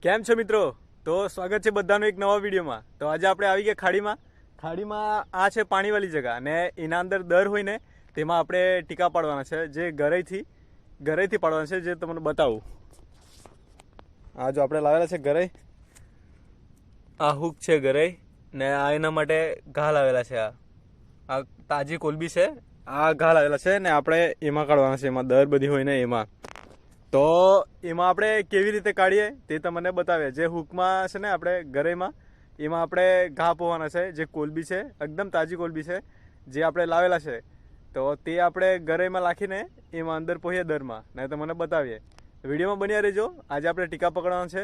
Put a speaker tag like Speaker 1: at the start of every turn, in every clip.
Speaker 1: કેમ છો મિત્રો? તો સ્વાગત છે બધાનું એક નવા વિડીયોમાં. તો આજે આપણે આવી ગયા ખાડીમાં આ છે પાણીવાળી જગ્યા અને એના અંદર દર હોય ને તેમાં આપણે ટીકા પાડવાના છે, જે ઘરેથી પાડવાના છે, જે તમને બતાવું. આ જો આપણે લાવેલા છે ઘરે, આ હુક છે ઘરે ને આ એના માટે ઘા લાવેલા છે. આ તાજી કોલબી છે, આ ઘા લાવેલા છે ને આપણે એમાં કાઢવાના છે, એમાં દર બધી હોય ને એમાં. તો એમાં આપણે કેવી રીતે કાઢીએ તે તમને બતાવીએ. જે હુકમાં છે ને આપણે ઘરેમાં એમાં આપણે ઘા પોવાના છે, જે કોલબી છે એકદમ તાજી કોલબી છે જે આપણે લાવેલા છે. તો તે આપણે ઘરેમાં નાખીને એમાં અંદર પોહીએ દરમાં, ને તમને બતાવીએ. વિડીયોમાં બન્યા રહેજો. આજે આપણે ટીકા પકડવાના છે,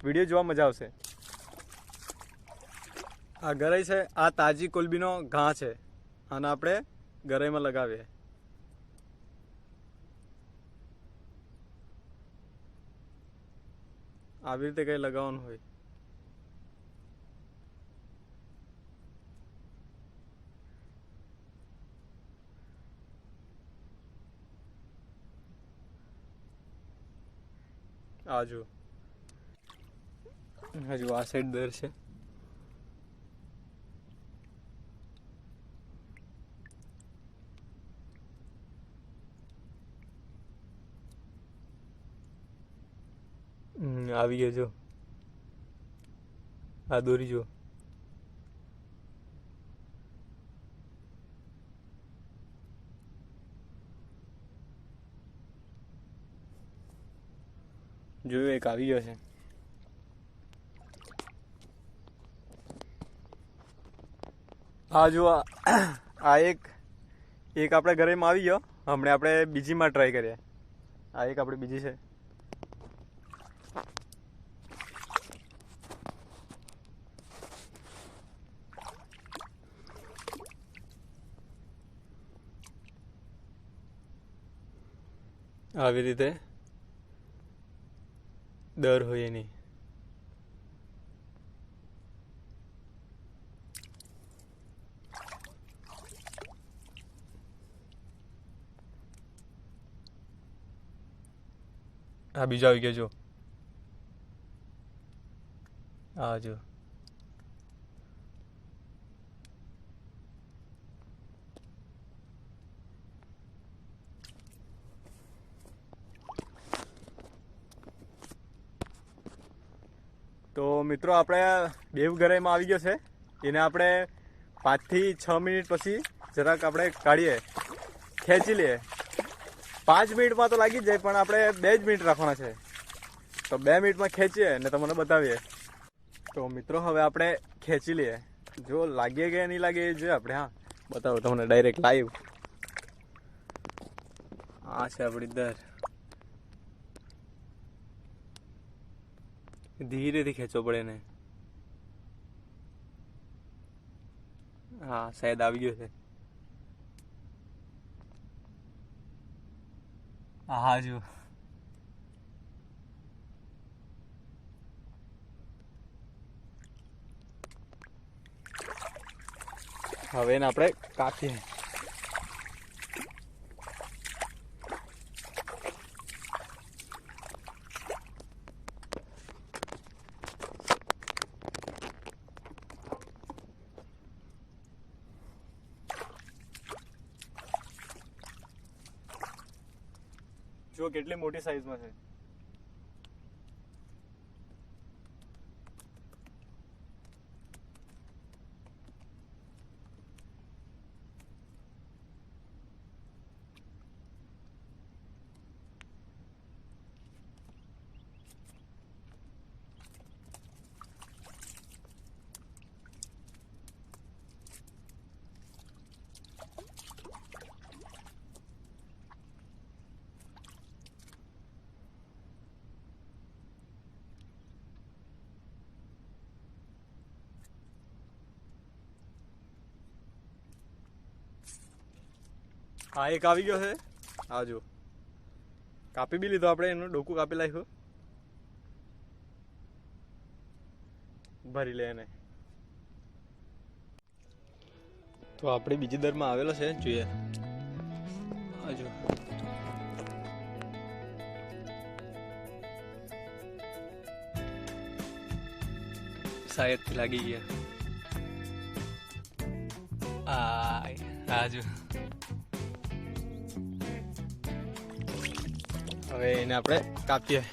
Speaker 1: વિડીયો જોવા મજા આવશે. આ ઘરે છે, આ તાજી કોલબીનો ઘા છે, આને આપણે ઘરેમાં લગાવીએ. આવી રીતે કંઈ લગાવવાનું હોય. હજુ આ સાઈડ દર છે. આવી ગયો જો, આ દોરી જો. જોયું, એક આવી ગયો છે. હા જો, આ એક આપણે ઘરેમાં આવી ગયો. હમણાં આપણે બીજીમાં ટ્રાય કરીએ. આ એક આપણે બીજી છે. આવી રીતે દર હોય એની. આ બીજો આવી ગયો જો, આ જો. તો મિત્રો આપણે બેવ ઘરેમાં આવી ગયો છે. એને આપણે 5 થી 6 મિનિટ પછી જરાક આપણે કાઢીએ, ખેંચી લઈએ. 5 મિનિટમાં તો લાગી જ જાય, પણ આપણે 2 જ મિનિટ રાખવાના છે. તો 2 મિનિટમાં ખેંચીએ ને તમને બતાવીએ. તો મિત્રો હવે આપણે ખેંચી લઈએ. જો લાગીએ કે નહીં લાગે એ જોઈએ આપણે. હા, બતાવો તમને ડાયરેક્ટ લાઈવ. આ છે આપણી દર. ધીરેથી ખેંચવો પડે ને. હા, શાયદ આવી ગયો છે. હા જો, હવે એને આપણે કાપીએ. જો કેટલી મોટી સાઈઝમાં છે. હા, એક આવી ગયો છે. આ જો, કાપી બી લીધો આપણે. એનું ડોકું કાપી નાખ્યું. ભરી લે એને. તો આપણે બીજી દરમાં આવેલો છે, જોઈએ. આ જો, શાયદથી લાગી ગયા. આ જો હવે એને આપણે કાપીએ.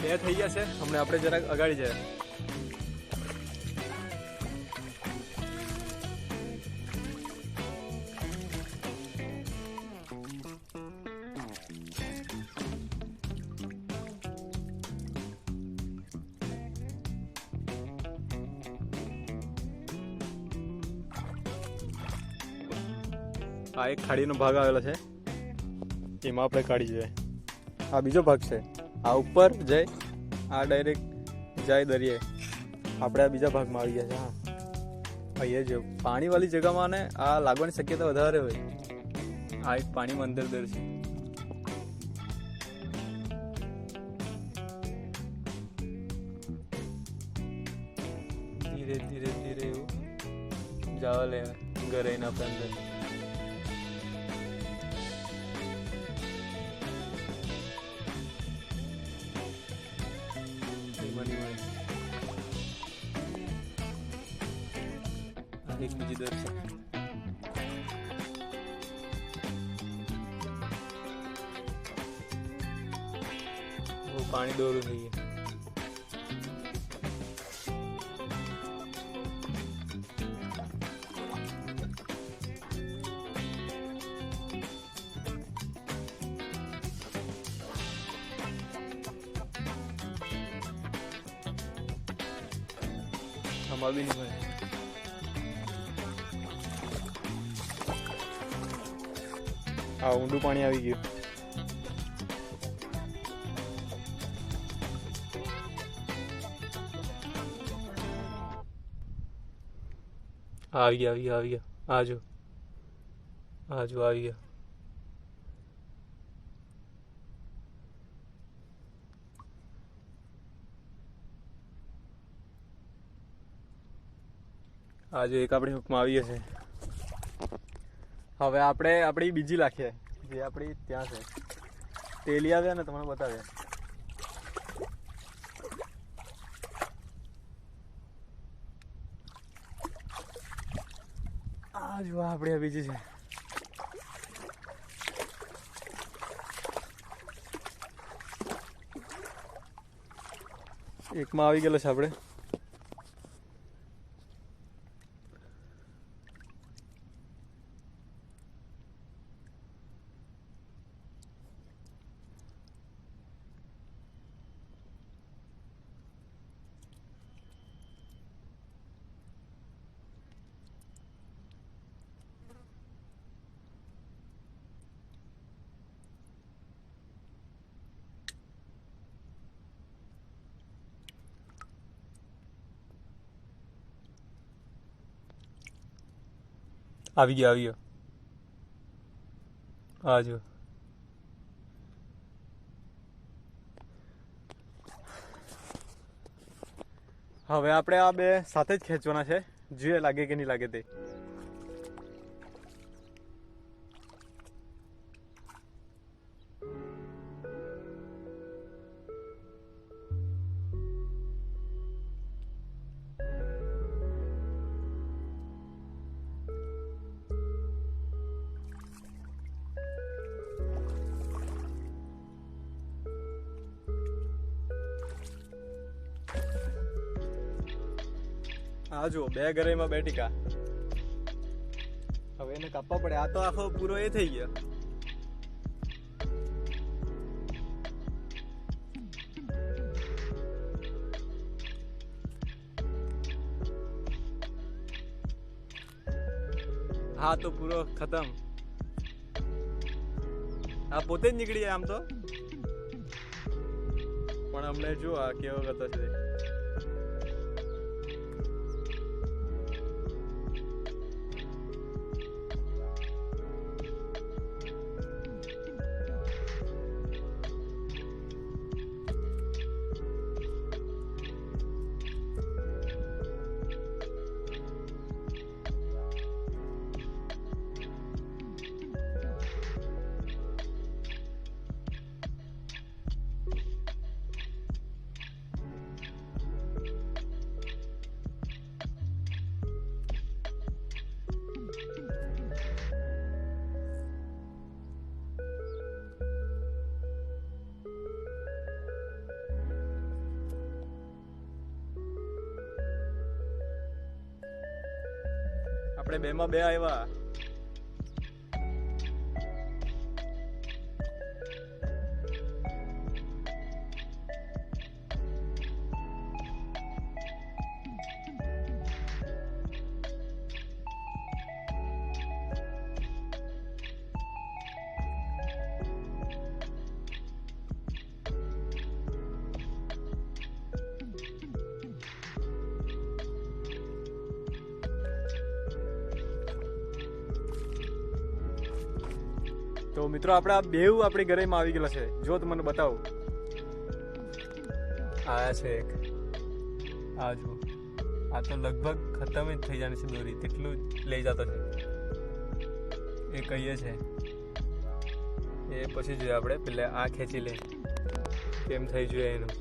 Speaker 1: બે થઈ ગયા છે. હમણાં આપણે જરાક અગાડી જાય. આ એક ખાડીનો ભાગ આવેલો છે, એમાં આપણે કાઢી જોઈએ. આ બીજો ભાગ છે, આ ઉપર જાય, આ ડાયરેક્ટ જાય દરિયે. આપણે આ બીજા ભાગમાં આવી ગયા છે. હા, અહીંયા જો પાણીવાળી જગ્યામાં ને આ લાગવાની શક્યતા વધારે હોય. આ એક પાણીમાં અંદર દર છે. ધીરે ધીરે ધીરે એવું જવા લે ઘરે એના આપણે અંદર. એક બીજી દર છે. પાણી દોરું થઈ ગયું. આમાં બી નહીં મળે. આ ઊંડું પાણી આવી ગયું. આવી ગયા આજો આવી ગયા. આજે એક આપણી હુકમાં આવી છે. હવે આપણે આપણી બીજી લાખીએ, જે આપણી ત્યાં છે. તેલી આવ્યા ને તમને બતાવ્યા. આ જો આપણે બીજી છે. એકમાં આવી ગયેલો છે આપણે. આવી ગયો આ જો. હવે આપણે આ બે સાથે જ ખેંચવાના છે, જોઈએ લાગે કે નહીં લાગે તે. આ જુઓ, બે ગરઈમાં બે ટીકા. હવે એને કાપવા પડે. આ તો આખો પૂરો એ થઈ ગયો. હા તો પૂરો ખતમ. આ પોતે જ નીકળી જાય આમ તો, પણ અમને જો આ કેવો કરતો છે. આપણે 2 માં 2 આવ્યા. તો મિત્રો આપણા બેવ આપણી ઘરેમાં આવી ગયેલા છે. જો તમને બતાવું, આયા છે એક. આ જો, આ તો લગભગ ખતમ જ થઈ જવાની છે દોરી, તેટલું લઈ જતો છે. એ કહીએ છે એ પછી જોઈએ આપણે. પેલા આ ખેંચી લે કેમ થઈ જોઈએ એનું.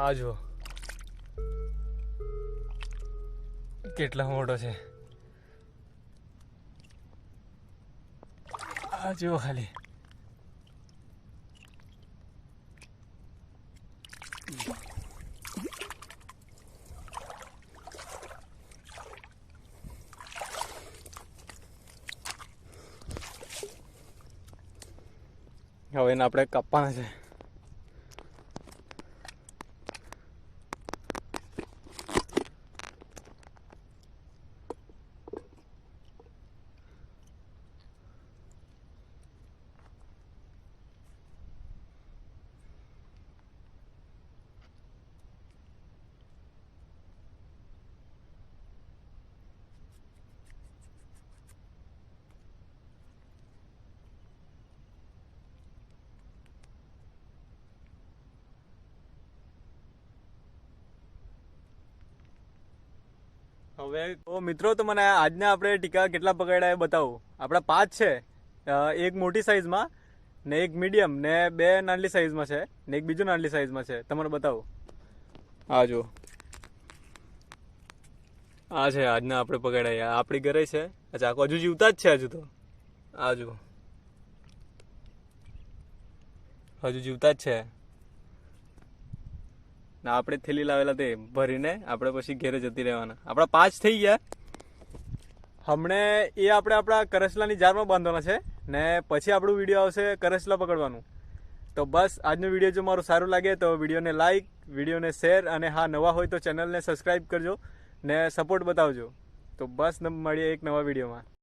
Speaker 1: આ જો કેટલા મોટો છે. આ જો ખાલી હવે એને આપણે કાપવાના છે. હવે તો મિત્રો તો મને આજના આપણે ટીકા કેટલા પકડ્યા એ બતાવું. આપણા 5 છે, એક મોટી સાઈઝમાં ને એક મીડિયમ ને 2 નાની સાઈઝમાં છે ને એક બીજું નાની સાઈઝમાં છે. તમને બતાવું. આ જો, આ છે આજના આપણે પકડ્યા. આપણી ઘરે છે. અચ્છા, હજુ જીવતા જ છે. હજુ તો આ જો હજુ જીવતા જ છે. ના આપણે થેલી લાવેલા તે ભરીને આપણે પછી ઘેરે જતી રહેવાના. આપણા 5 થઈ ગયા. હમણે એ આપણે આપણા કરસલાની જારમાં બાંધવાના છે ને પછી આપણું વિડીયો આવશે કરસલા પકડવાનું. તો બસ આજનો વિડીયો જો મારું સારું લાગે તો વિડીયોને લાઈક, વિડીયોને શેર અને હા નવા હોય તો ચેનલને સબસ્ક્રાઈબ કરજો ને સપોર્ટ બતાવજો. તો બસ મળીએ એક નવા વિડીયોમાં.